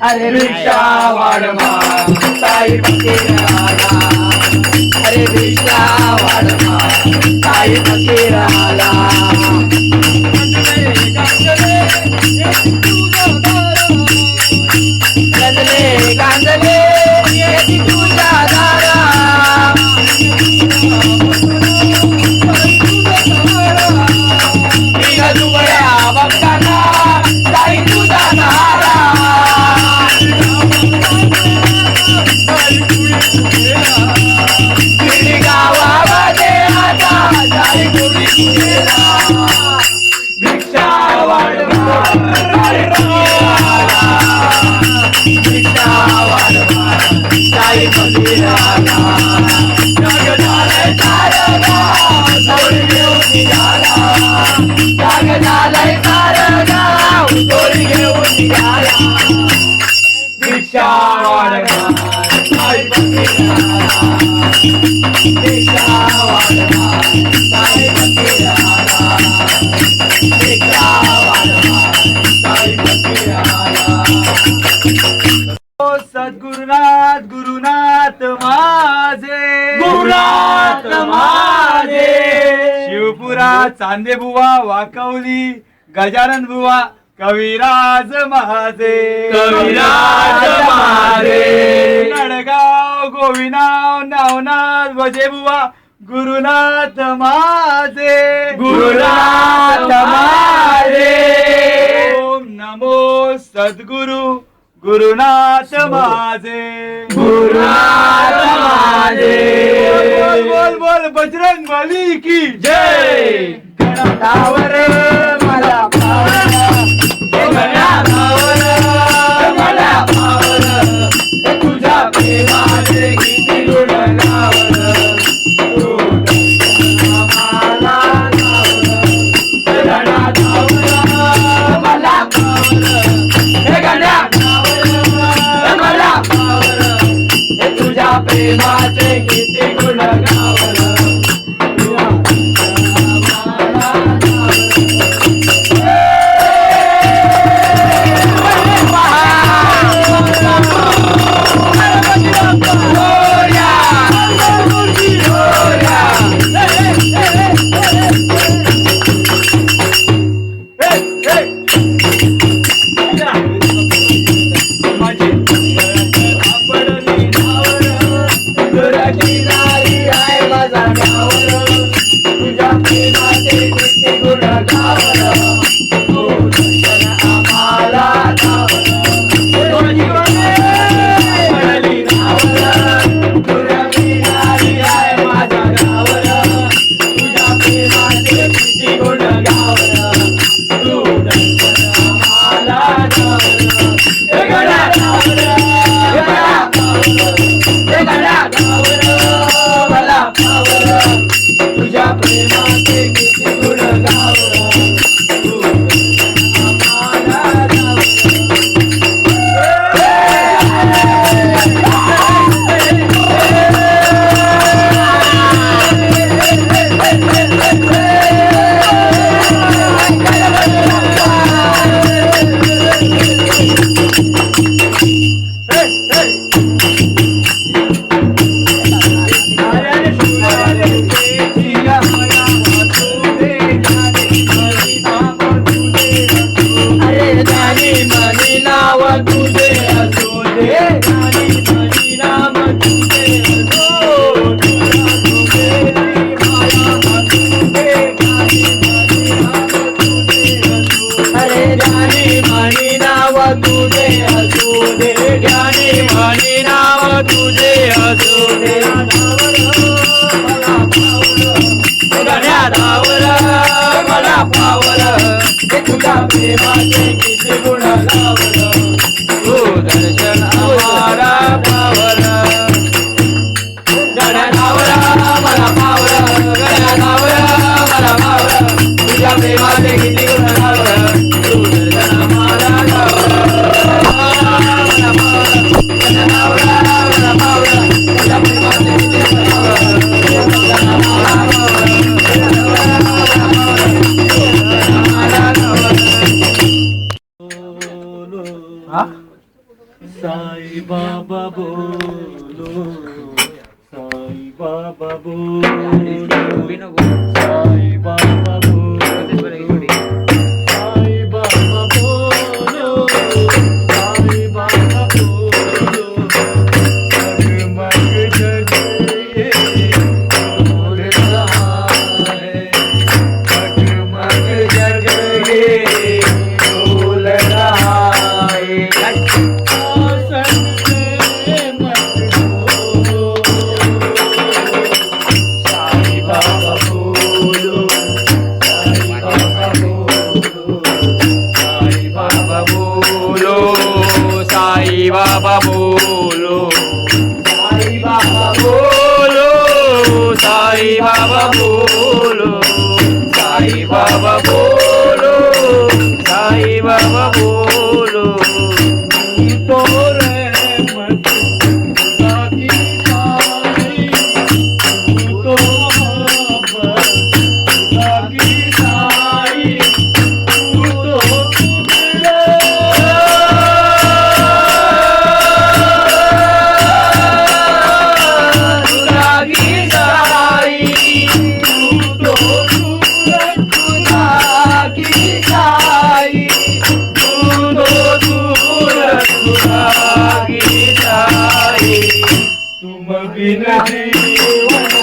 अरे रिक्षा वाढमा ताई फकीराला, अरे रिक्षा वाढमा ताई फकीराला. गंजले गांजले येती तुझ्या दारा, बिना दुबळ्या बघताना ताई तुझा नारा. गावामध्ये आता ताई गुढी गेला, भिक्षा वाढवा ताई फकीराला, भिक्षा वाढवा ताई फकीराला. जग झालंय सारं गाव जोडी घेऊन निघाला, जग झालंय सारं गाव जोडी घेऊन निघाला. भिक्षा वाढवा ताई फकीराला, भिक्षा वाढवा ताई फकीराला, भिक्षा वाढवा ताई फकीराला. सद्गुरुनाथ गुरुनाथ माझे, गुरुनाथ माझे. शिवपुरा चांदे बुवा वाकवली, गजानन बुवा कविराज माझे, कविराज माझे. नडगाव गोविनाव नावनाथ वजे बुवा गुरुनाथ माझे, गुरुनाथ माझे. ओम नमो सद्गुरु गुरुनाथ माझे, गुरुनाथ माझे. बोल बोल बोल बजरंग बली की जय. गणातावर मला गणातावर मला पावर, तुझ्या प्रेमाचे किती गुण गावर, तू मला गावर. गणातावर मला पावर, हे गणातावर मला पावर, हे तुझ्या प्रेमाचे किती गुण गावर. हे तुझ्या प्रेमाचे किती गुण लावलं तू दर्शन आम्हाला पावलं गड्या धावला मला पावलं गड्या धावला मला पावलं तुझ्या प्रेमाचे किती गुण लावलं तू दर्शन आम्हाला साई बाबा बोलो साई बाबा बोलो साई बाबा बोलो साई बाबा बोलो साई बाबा बोलो जगमग जग ये बोल रहा है जगमग जग ये बोल रहा है साई बाबा बोलो साई बाबा बोलो साई बाबा बोलो साई बाबा बोलो साई बाबा बोलो तो रहमत खुदा की साई तो मोहब्बत खुदा की साई तो तुम बिन जीवन